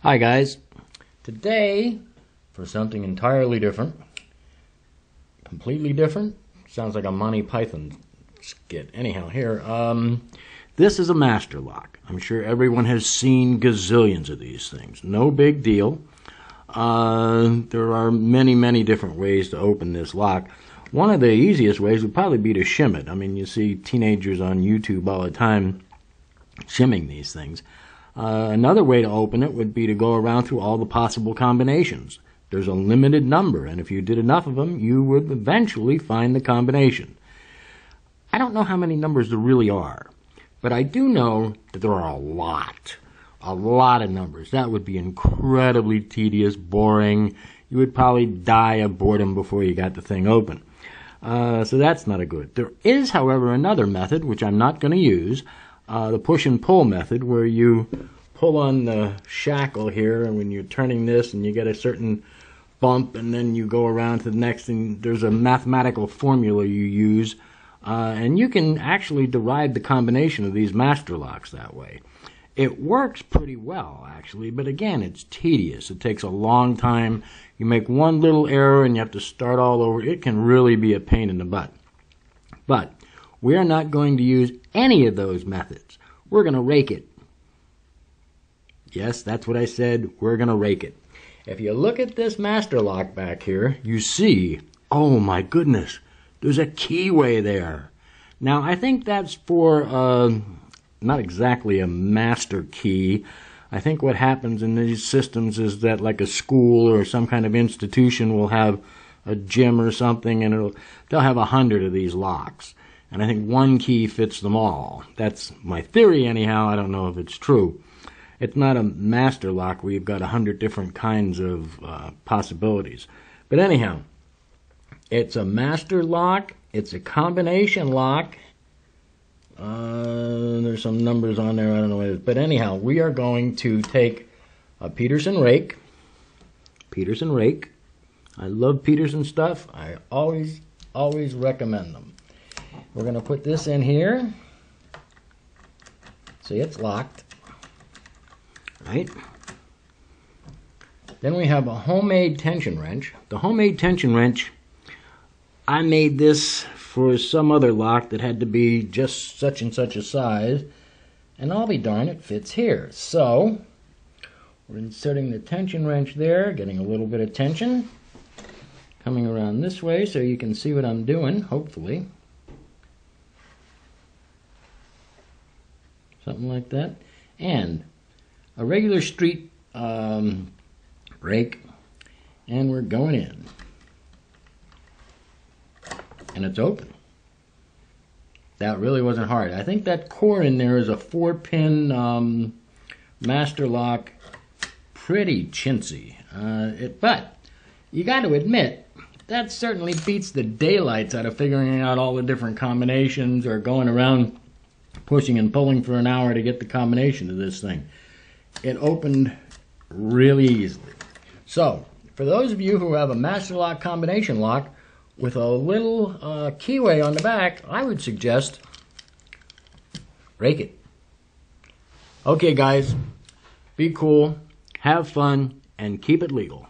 Hi guys, today for something entirely different, completely different, sounds like a Monty Python skit. Anyhow, here, this is a master lock. I'm sure everyone has seen gazillions of these things. No big deal. There are many different ways to open this lock. One of the easiest ways would probably be to shim it. I mean, you see teenagers on YouTube all the time shimming these things. Another way to open it would be to go around through all the possible combinations. There's a limited number, and if you did enough of them, you would eventually find the combination. I don't know how many numbers there really are, but I do know that there are a lot of numbers. That would be incredibly tedious, boring. You would probably die of boredom before you got the thing open. So that's not a good. There is, however, another method, which I'm not going to use, the push and pull method, where you pull on the shackle here, and when you're turning this and you get a certain bump, and then you go around to the next, and there's a mathematical formula you use, and you can actually derive the combination of these master locks that way. It works pretty well, actually, but again, it's tedious. It takes a long time. You make one little error and you have to start all over. It can really be a pain in the butt. But we are not going to use any of those methods. We're going to rake it. Yes, that's what I said. We're going to rake it. If you look at this master lock back here, you see, oh my goodness, there's a keyway there. Now, I think that's for not exactly a master key. I think what happens in these systems is that, like a school or some kind of institution will have a gym or something, and they'll have 100 of these locks. And I think one key fits them all. That's my theory anyhow. I don't know if it's true. It's not a master lock where you've got 100 different kinds of possibilities. But anyhow, it's a master lock. It's a combination lock. There's some numbers on there. I don't know what it is. But anyhow, we are going to take a Peterson rake. Peterson rake. I love Peterson stuff. I always recommend them. We're going to put this in here. See, it's locked. Right? Then we have a homemade tension wrench. The homemade tension wrench, I made this for some other lock that had to be just such and such a size, and I'll be darned, it fits here. So we're inserting the tension wrench there, getting a little bit of tension, coming around this way so you can see what I'm doing, hopefully. Something like that. And a regular street rake, and we're going in. And it's open. That really wasn't hard. I think that core in there is a 4-pin master lock. Pretty chintzy. But you got to admit, that certainly beats the daylights out of figuring out all the different combinations or going around pushing and pulling for an hour to get the combination of this thing. It opened really easily. So, for those of you who have a master lock combination lock with a little keyway on the back, I would suggest rake it. Okay guys, be cool, have fun, and keep it legal.